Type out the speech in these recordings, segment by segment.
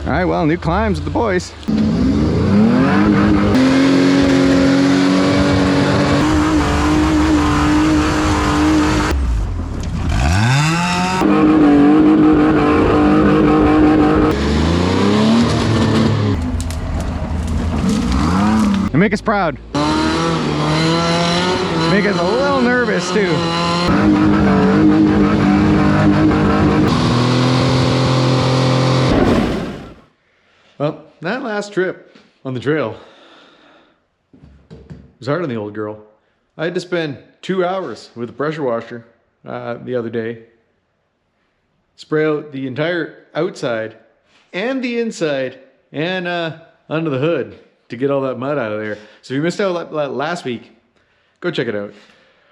All right, well, new climbs with the boys. And make us proud. Make us a little nervous too. Well, that last trip on the trail was hard on the old girl. I had to spend 2 hours with a pressure washer the other day. Spray out the entire outside and the inside and under the hood to get all that mud out of there. So if you missed out last week, go check it out.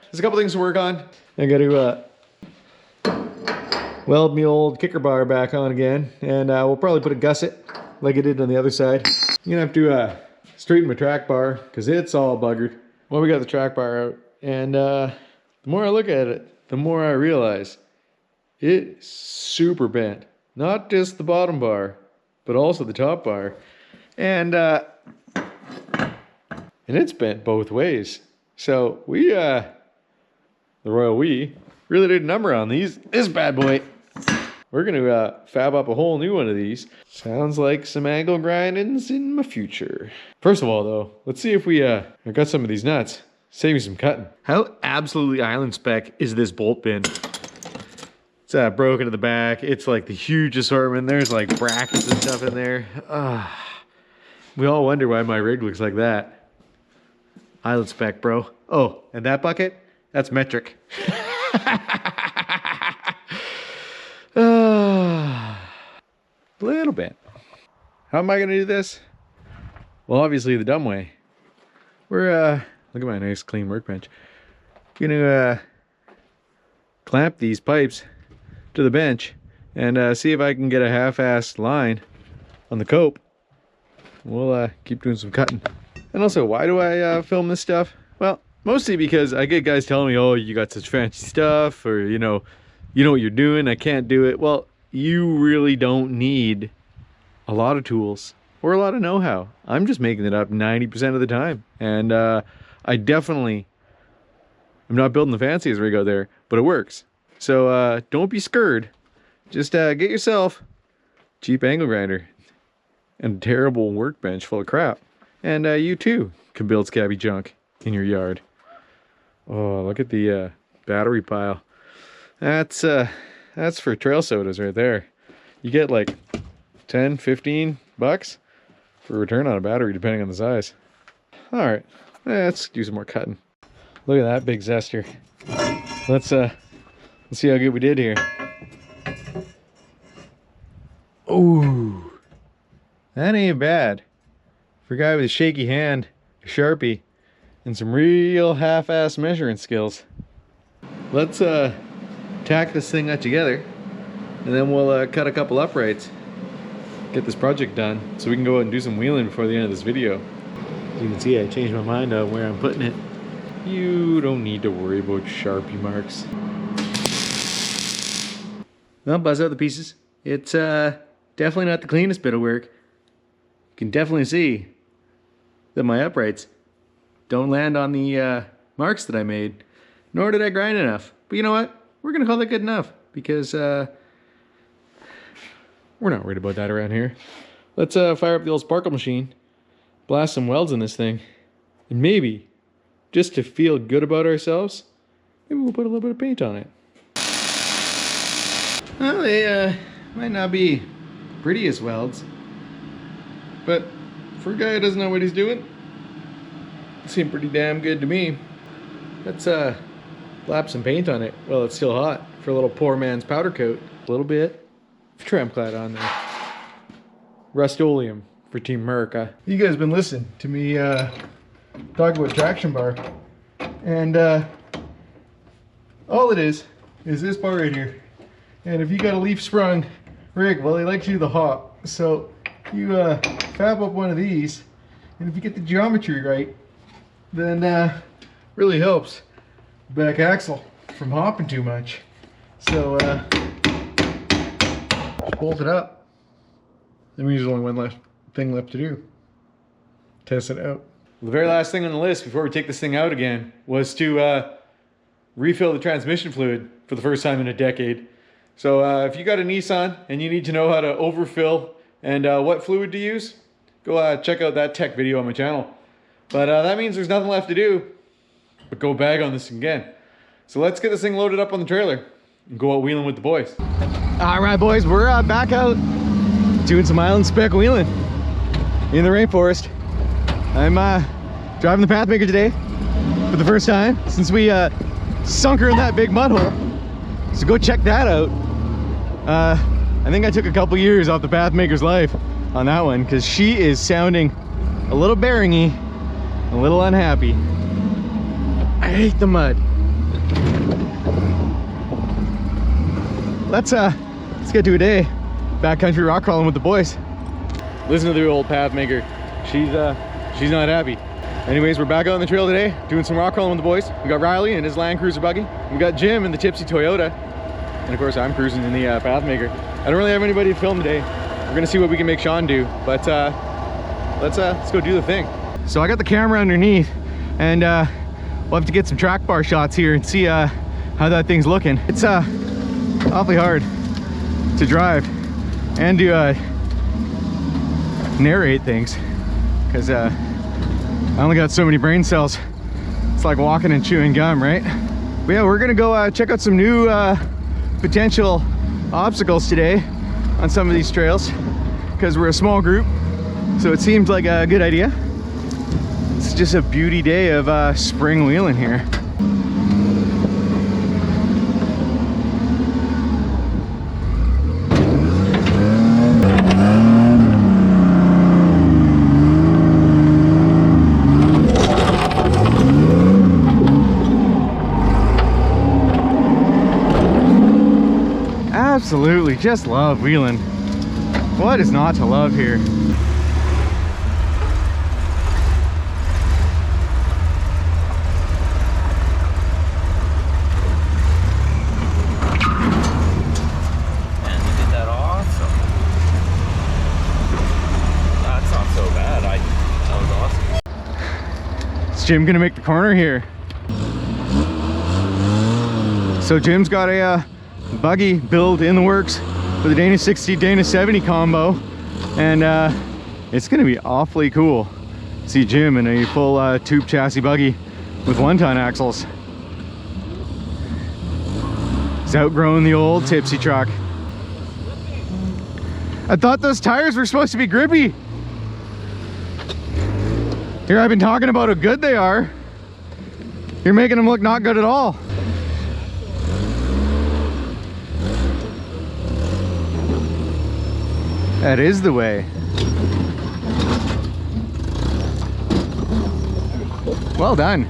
There's a couple things to work on. I got to weld my old kicker bar back on again, and we'll probably put a gusset like I did on the other side. I'm gonna have to straighten my track bar because it's all buggered. Well, we got the track bar out, and the more I look at it, the more I realize it's super bent. Not just the bottom bar, but also the top bar. And it's bent both ways. So we, the Royal We, really did a number on this bad boy. We're gonna fab up a whole new one of these. Sounds like some angle grindings in my future. First of all though, let's see if we got some of these nuts. Save me some cutting. How absolutely island spec is this bolt bin? It's broken at the back. It's like the huge assortment. There's like brackets and stuff in there. We all wonder why my rig looks like that. Island spec, bro. Oh, and that bucket? That's metric. Little bit. How am I gonna do this? Well, obviously the dumb way. We're look at my nice clean workbench. Gonna clamp these pipes to the bench and see if I can get a half-assed line on the cope. We'll keep doing some cutting. And also, why do I film this stuff? Well, mostly because I get guys telling me, oh, you got such fancy stuff, or you know what you're doing, I can't do it. Well, you really don't need a lot of tools or a lot of know-how. I'm just making it up 90% of the time. And I definitely, I'm not building the fanciest rig out there, but it works. So don't be scared. Just get yourself a cheap angle grinder and a terrible workbench full of crap. And you too can build scabby junk in your yard. Oh, look at the battery pile. That's for trail sodas right there. You get like 10, 15 bucks for return on a battery depending on the size. All right, let's do some more cutting. Look at that big zester. Let's see how good we did here. Ooh, that ain't bad. For a guy with a shaky hand, a Sharpie, and some real half-ass measuring skills. Let's tack this thing up together, and then we'll cut a couple uprights, get this project done, so we can go out and do some wheeling before the end of this video. As you can see, I changed my mind on where I'm putting it. You don't need to worry about Sharpie marks. Well, buzz out the pieces. It's definitely not the cleanest bit of work. You can definitely see that my uprights don't land on the marks that I made, nor did I grind enough. But you know what? We're gonna call that good enough because we're not worried about that around here. Let's fire up the old sparkle machine, blast some welds in this thing, and maybe, just to feel good about ourselves, maybe we'll put a little bit of paint on it. Well, they might not be prettiest welds, but for a guy who doesn't know what he's doing, it seemed pretty damn good to me. Let's slap some paint on it while it's still hot for a little poor man's powder coat. A little bit of Tramclad on there. Rust-Oleum for Team America. You guys have been listening to me talk about traction bar, and all it is this bar right here. And if you got a leaf sprung rig, well, they like to do the hop. So you fab up one of these, and if you get the geometry right, then really helps back axle from hopping too much. So just bolt it up, That means there's only one thing left to do. Test it out. The very last thing on the list before we take this thing out again was to refill the transmission fluid for the first time in a decade. So if you got a Nissan and you need to know how to overfill and what fluid to use, go check out that tech video on my channel. But that means there's nothing left to do but go bag on this again. So let's get this thing loaded up on the trailer and go out wheeling with the boys. All right, boys, we're back out doing some island spec wheeling in the rainforest. I'm driving the Pathmaker today for the first time since we sunk her in that big mud hole. So go check that out. I think I took a couple years off the Pathmaker's life on that one because she is sounding a little bearingy, a little unhappy. I hate the mud. Let's get to a day backcountry rock crawling with the boys. Listen to the old Pathmaker. She's not happy. Anyways, we're back out on the trail today doing some rock crawling with the boys. We got Riley in his Land Cruiser Buggy. We got Jim in the tipsy Toyota. And of course I'm cruising in the Pathmaker. I don't really have anybody to film today. We're gonna see what we can make Sean do, but let's go do the thing. So I got the camera underneath and we'll have to get some track bar shots here and see how that thing's looking. It's awfully hard to drive and to narrate things because I only got so many brain cells. It's like walking and chewing gum, right? But yeah, we're gonna go check out some new potential obstacles today on some of these trails because we're a small group, so it seems like a good idea. It's just a beauty day of spring wheeling here. Absolutely, just love wheeling. What is not to love here? Man, you did that awesome. That's not so bad. That was awesome. Is Jim gonna make the corner here? So Jim's got a buggy build in the works for the Dana 60 Dana 70 combo, and it's gonna be awfully cool to see Jim in a full tube chassis buggy with 1-ton axles. He's outgrown the old tipsy truck. I thought those tires were supposed to be grippy. Here, I've been talking about how good they are. You're making them look not good at all. That is the way. Well done.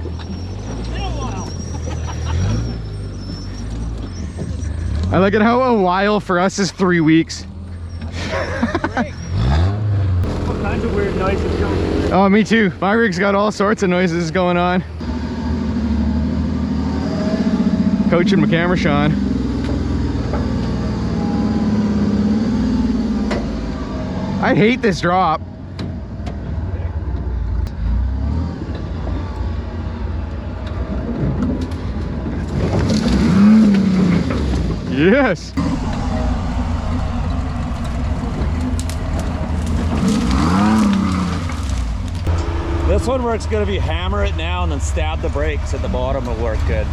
I like it how a while for us is 3 weeks. What kinds of weird noises going on? Oh, me too. My rig's got all sorts of noises going on. Coaching my camera, Sean. I hate this drop. Yes. This one where it's going to be hammer it now and then stab the brakes at the bottom will work good.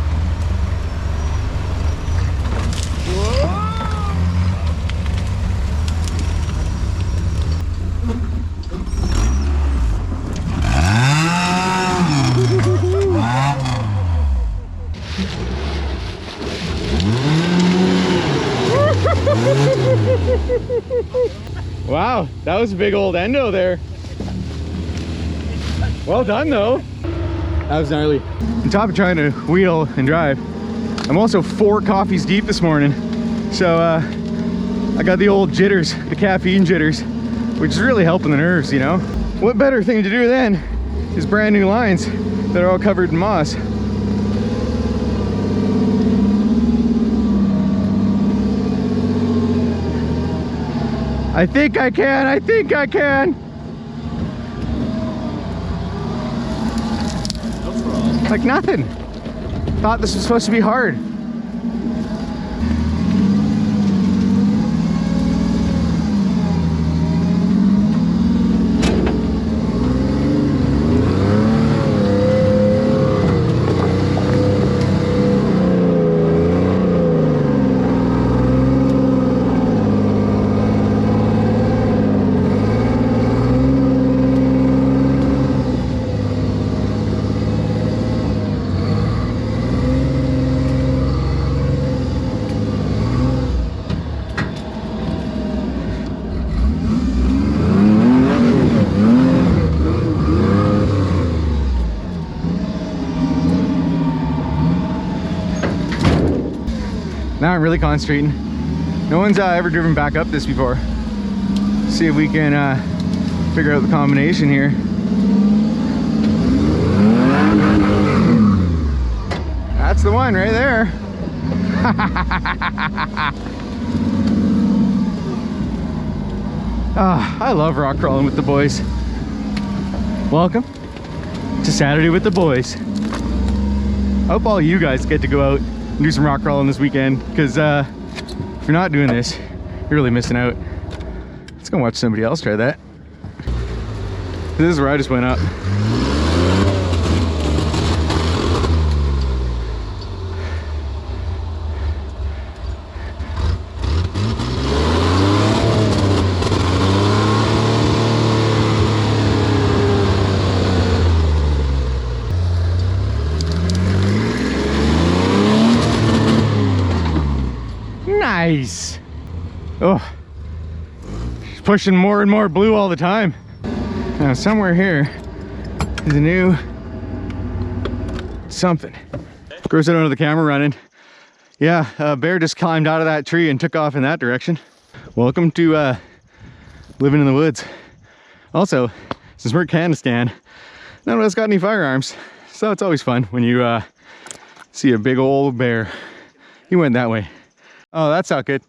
Wow, that was a big old endo there. Well done though. That was gnarly. On top of trying to wheel and drive, I'm also 4 coffees deep this morning. So I got the old jitters, the caffeine jitters, which is really helping the nerves, you know? What better thing to do then is brand new lines that are all covered in moss. I think I can, I think I can. No throttle. Like nothing. Thought this was supposed to be hard. Now I'm really concentrating. No one's ever driven back up this before. See if we can figure out the combination here. That's the one right there. I love rock crawling with the boys. Welcome to Saturday with the boys. Hope all you guys get to go out and do some rock crawling this weekend, because if you're not doing this, you're really missing out. Let's go watch somebody else try that. This is where I just went up. Nice. Oh, she's pushing more and more blue all the time. Now somewhere here is a new something. Of course I don't have the camera running. Yeah, a bear just climbed out of that tree and took off in that direction. Welcome to living in the woods. Also, since we're in Afghanistan, none of us got any firearms, so it's always fun when you see a big old bear. He went that way. Oh, that's not good.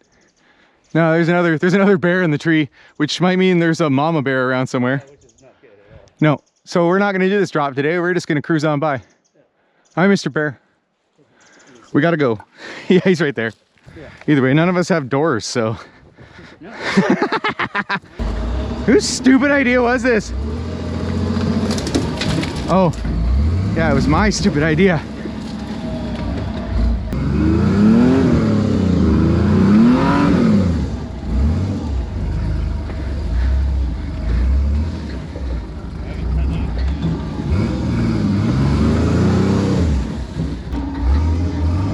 No, there's another bear in the tree, which might mean there's a mama bear around somewhere. Which is not good at all. No, so we're not gonna do this drop today. We're just gonna cruise on by. Hi, Mr. Bear. We gotta go. Yeah, he's right there. Yeah. Either way, none of us have doors, so. No. Whose stupid idea was this? Oh, yeah, it was my stupid idea.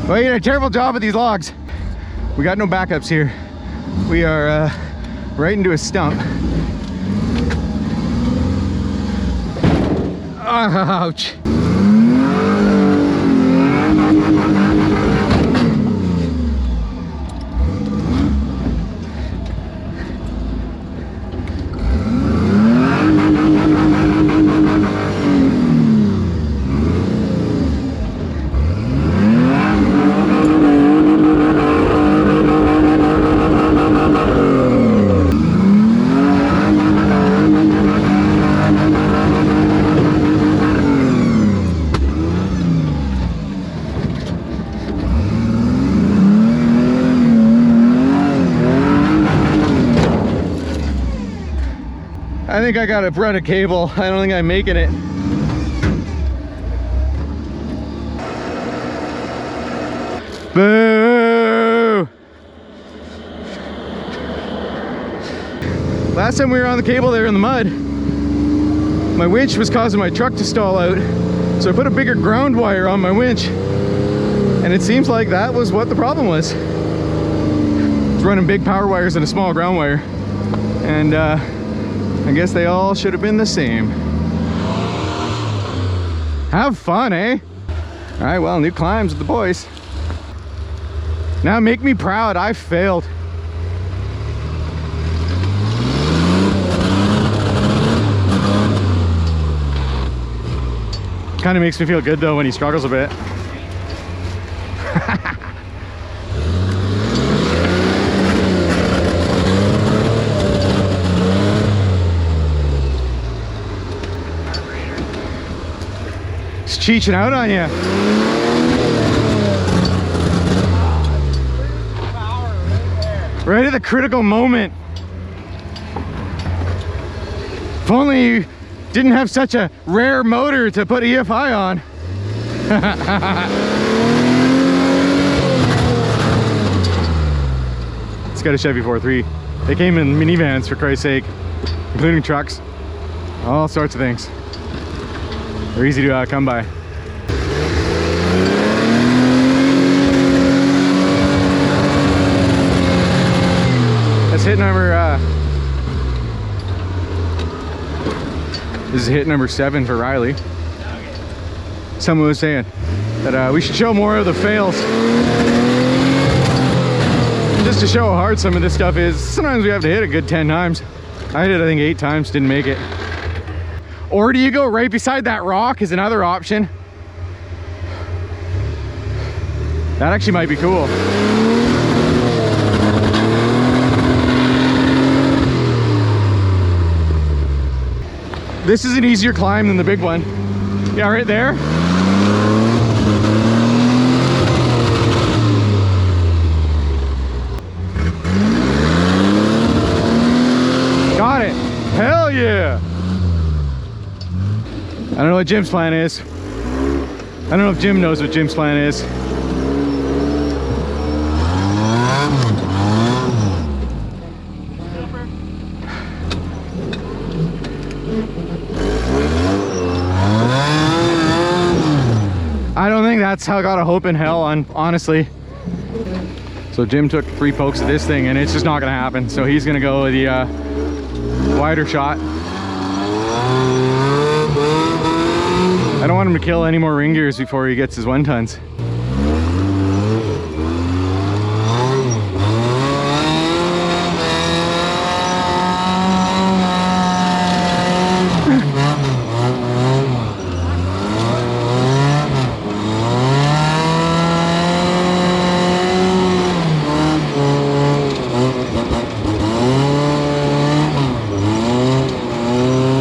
Well, you did a terrible job with these logs. We got no backups here. We are right into a stump. Ouch. I think I got a run of cable. I don't think I'm making it. Boo! Last time we were on the cable there in the mud, my winch was causing my truck to stall out. So I put a bigger ground wire on my winch, and it seems like that was what the problem was. It's running big power wires and a small ground wire. And I guess they all should have been the same. Have fun, eh? All right, well, new climbs with the boys. Now make me proud, I failed. Kind of makes me feel good though when he struggles a bit. cheeching out on you. Right at the critical moment. If only you didn't have such a rare motor to put EFI on. It's got a Chevy 4.3. They came in minivans, for Christ's sake, including trucks, all sorts of things. They're easy to come by. That's hit number, this is hit number 7 for Riley. Someone was saying that we should show more of the fails. Just to show how hard some of this stuff is. Sometimes we have to hit a good 10 times. I hit it, I think 8 times, didn't make it. Or do you go right beside that rock is another option. That actually might be cool. This is an easier climb than the big one. Yeah, right there. Got it. Hell yeah. I don't know what Jim's plan is. I don't know if Jim knows what Jim's plan is. I don't think that's how I got a hope in hell, honestly. So Jim took 3 pokes at this thing and it's just not gonna happen. So he's gonna go with the wider shot. I don't want him to kill any more ring gears before he gets his 1 tons.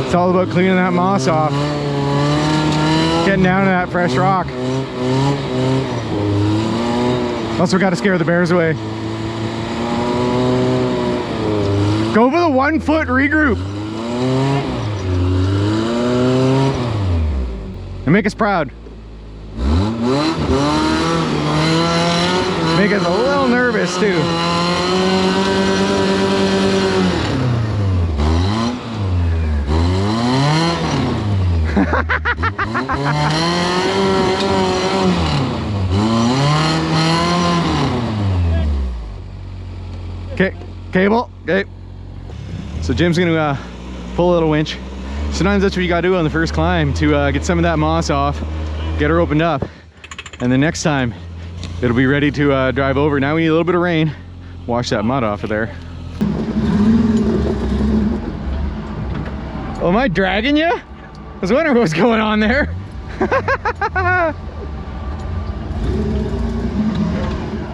It's all about cleaning that moss off, getting down to that fresh rock. Also got to scare the bears away. Go for the 1 foot regroup and make us proud. Make us a little nervous too. Okay, cable, okay. So Jim's gonna pull a little winch. Sometimes that's what you gotta do on the first climb to get some of that moss off, get her opened up, and the next time it'll be ready to drive over. Now we need a little bit of rain, wash that mud off of there. Oh, am I dragging you? I was wondering what was going on there.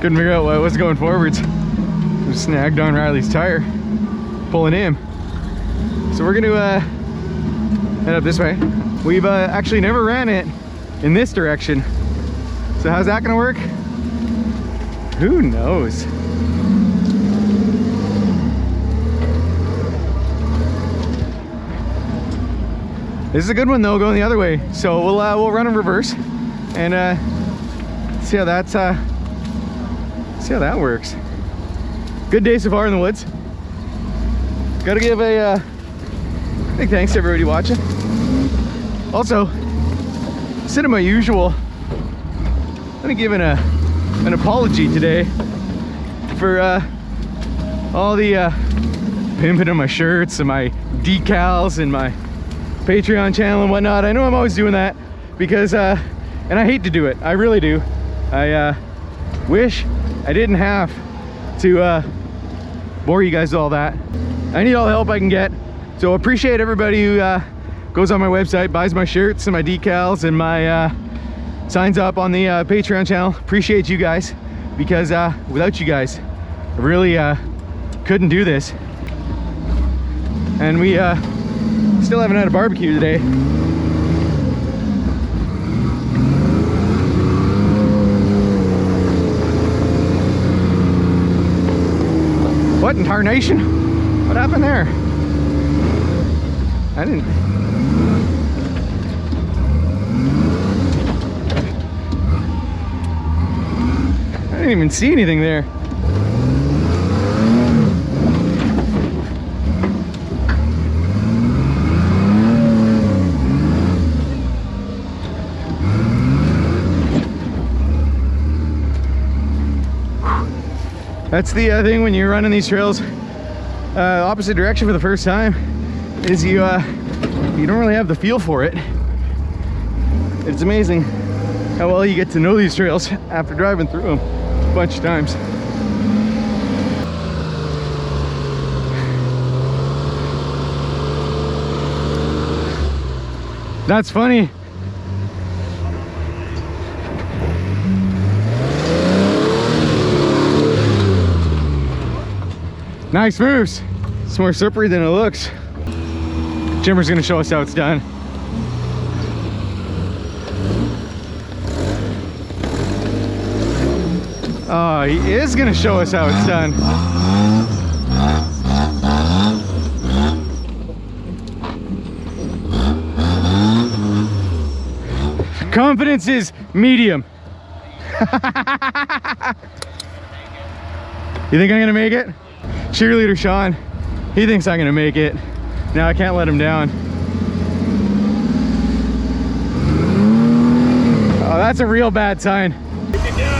Couldn't figure out why it was going forwards. Just snagged on Riley's tire, pulling him. So we're gonna head up this way. We've actually never ran it in this direction. So how's that gonna work? Who knows? This is a good one though, going the other way. So we'll run in reverse and see how that works. Good day so far in the woods. Gotta give a big thanks to everybody watching. Also, instead of my usual, I'm gonna give an apology today for all the pimping on my shirts and my decals and my Patreon channel and whatnot. I know I'm always doing that because and I hate to do it, I really do. I wish I didn't have to bore you guys with all that. I need all the help I can get, so appreciate everybody who goes on my website, buys my shirts and my decals and my signs up on the Patreon channel. Appreciate you guys, because without you guys I really couldn't do this. And we still haven't had a barbecue today. What in tarnation? What happened there? I didn't even see anything there. That's the thing when you're running these trails opposite direction for the first time, is you don't really have the feel for it. It's amazing how well you get to know these trails after driving through them a bunch of times. That's funny. Nice moves. It's more slippery than it looks. Jimmer's gonna show us how it's done. Oh, he is gonna show us how it's done. Confidence is medium. You think I'm gonna make it? Cheerleader Sean, he thinks I'm gonna make it. Now I can't let him down. Oh, that's a real bad sign. You can do it!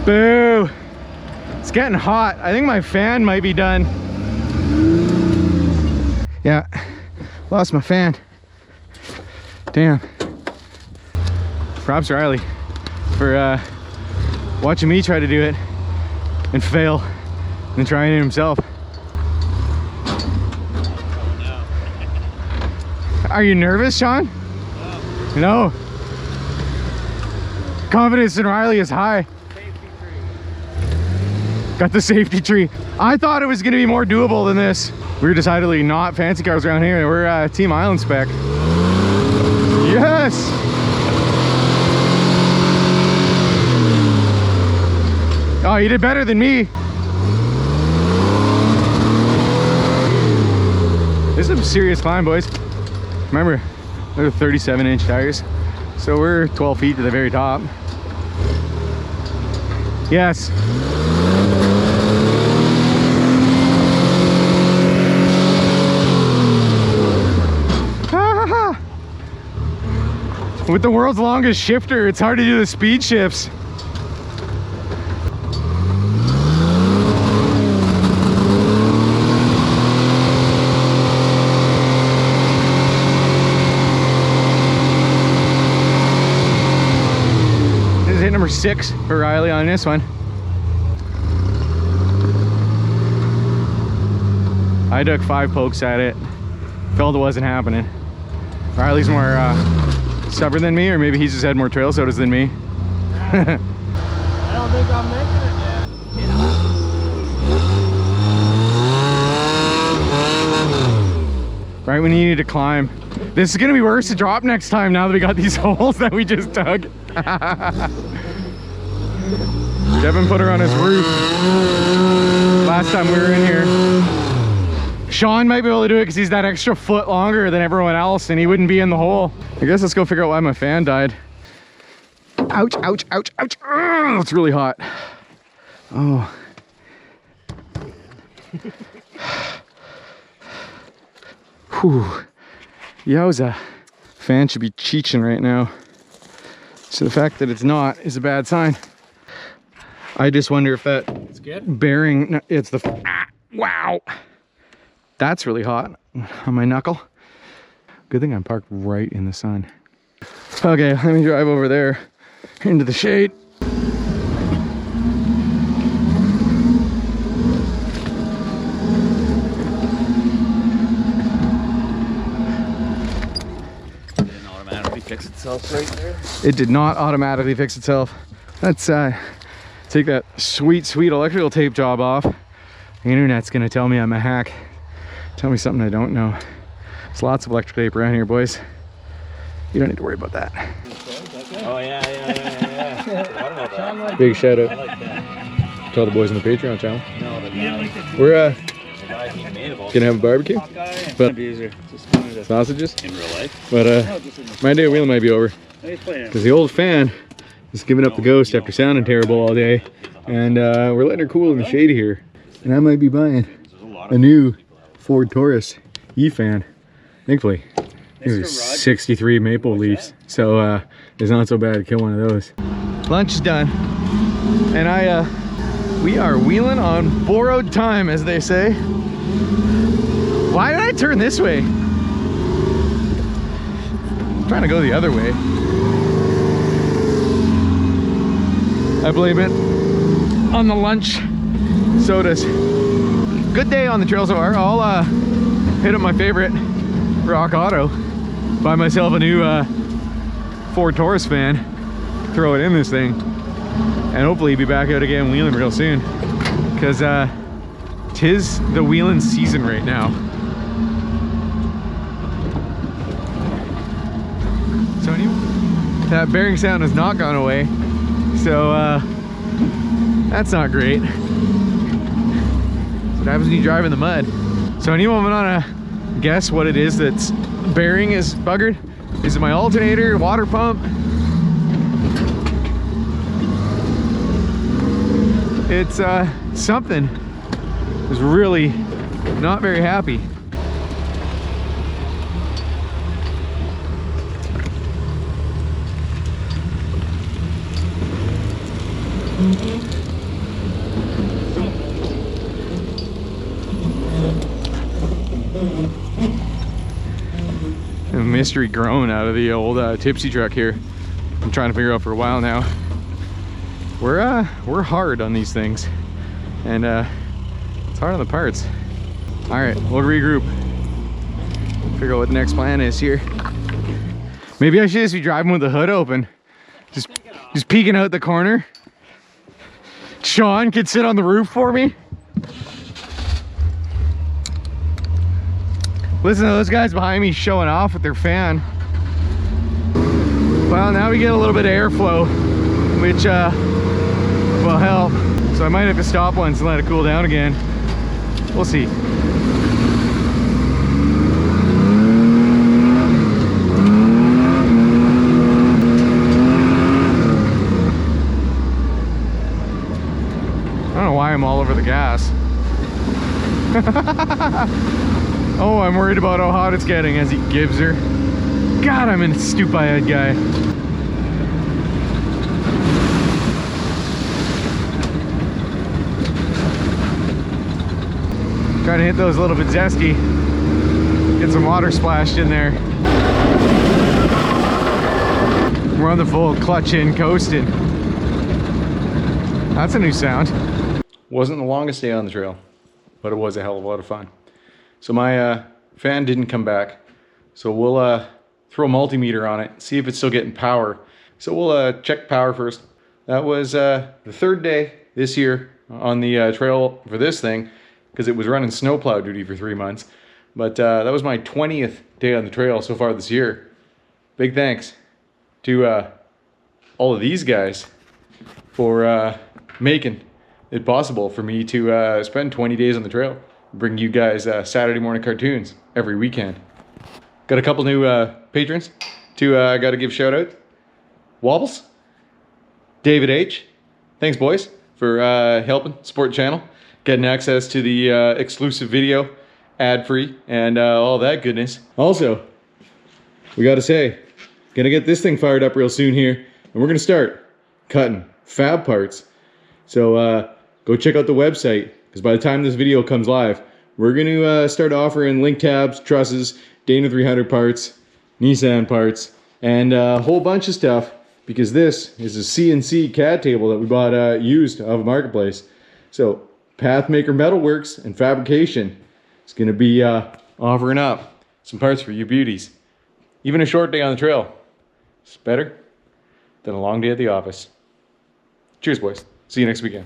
Boo! It's getting hot. I think my fan might be done. Yeah, lost my fan. Damn. Props to Riley for watching me try to do it and fail and trying it himself. Are you nervous, Sean? No. Confidence in Riley is high. Got the safety tree. I thought it was gonna be more doable than this. We're decidedly not fancy cars around here. We're Team Island spec. Yes! Oh, you did better than me. This is a serious climb, boys. Remember, they're 37-inch tires. So we're 12 feet to the very top. Yes. With the world's longest shifter, it's hard to do the speed shifts. This is hit number 6 for Riley on this one. I took 5 pokes at it. Felt it wasn't happening. Riley's more stubborn than me, or maybe he's just had more trail sodas than me. I don't think I'm making it yet. Right when you need to climb. This is gonna be worse to drop next time now that we got these holes that we just dug. Devin put her on his roof last time we were in here. Sean might be able to do it because he's that extra foot longer than everyone else and he wouldn't be in the hole. I guess let's go figure out why my fan died. Ouch, ouch, ouch, ouch. Ugh, it's really hot. Oh. Whew. Yowza. Fan should be cheeching right now. So the fact that it's not is a bad sign. I just wonder if that It's good. bearing, no, it's the, wow. That's really hot on my knuckle. Good thing I'm parked right in the sun. Okay, let me drive over there into the shade. automatically fix itself right there. It did not automatically fix itself. Let's take that sweet electrical tape job off. The internet's gonna tell me I'm a hack. Tell me something I don't know. There's lots of electrical tape around here, boys. You don't need to worry about that. Oh yeah. Big shout out. I like that. To all the boys on the Patreon channel. No, the guy, We're the guy he made of all gonna have a barbecue. But sausages. in real life. But my day of wheeling might be over because the old fan is giving up the ghost after sounding terrible all day, and we're letting her cool in the shade here. And I might be buying a new Ford Taurus E-fan. Thankfully, there's 63 maple leaves, so it's not so bad to kill one of those. Lunch is done, and we are wheeling on borrowed time, as they say. Why did I turn this way? I'm trying to go the other way. I blame it on the lunch sodas. Good day on the trail so far. I'll hit up my favorite Rock Auto, buy myself a new Ford Taurus fan, throw it in this thing, and hopefully be back out again wheeling real soon, because tis the wheeling season right now. So that bearing sound has not gone away, so that's not great. That's what happens when you drive in the mud. So anyone want to guess what it is that's bearing is buggered? Is it my alternator, water pump? It's something. I was really not very happy. A mystery groan out of the old tipsy truck here. I'm trying to figure out for a while now. We're hard on these things, and it's hard on the parts. All right, we'll regroup, figure out what the next plan is here. Maybe I should just be driving with the hood open, just peeking out the corner. Sean could sit on the roof for me. Listen to those guys behind me showing off with their fan. Well, now we get a little bit of airflow, which will help. So I might have to stop once and let it cool down again. We'll see. I don't know why I'm all over the gas. Oh, I'm worried about how hot it's getting as he gives her. God, I'm a stupid guy. Trying to hit those a little bit zesty. Get some water splashed in there. We're on the full clutch in, coasting. That's a new sound. Wasn't the longest day on the trail, but it was a hell of a lot of fun. So my fan didn't come back, so we'll throw a multimeter on it, see if it's still getting power. So we'll check power first. That was the third day this year on the trail for this thing, because it was running snowplow duty for 3 months. But that was my 20th day on the trail so far this year. Big thanks to all of these guys for making it possible for me to spend 20 days on the trail. Bring you guys Saturday morning cartoons every weekend. Got a couple new patrons to got to give shout out. Wobbles, David H. Thanks boys for helping support the channel, getting access to the exclusive video, ad free, and all that goodness. Also, we got to say, gonna get this thing fired up real soon here, and we're gonna start cutting fab parts. So go check out the website, because by the time this video comes live, we're going to start offering link tabs, trusses, Dana 300 parts, Nissan parts, and a whole bunch of stuff, because this is a CNC CAD table that we bought used off of Marketplace. So Pathmaker Metalworks and Fabrication is going to be offering up some parts for you beauties. Even a short day on the trail, It's better than a long day at the office. Cheers, boys. See you next weekend.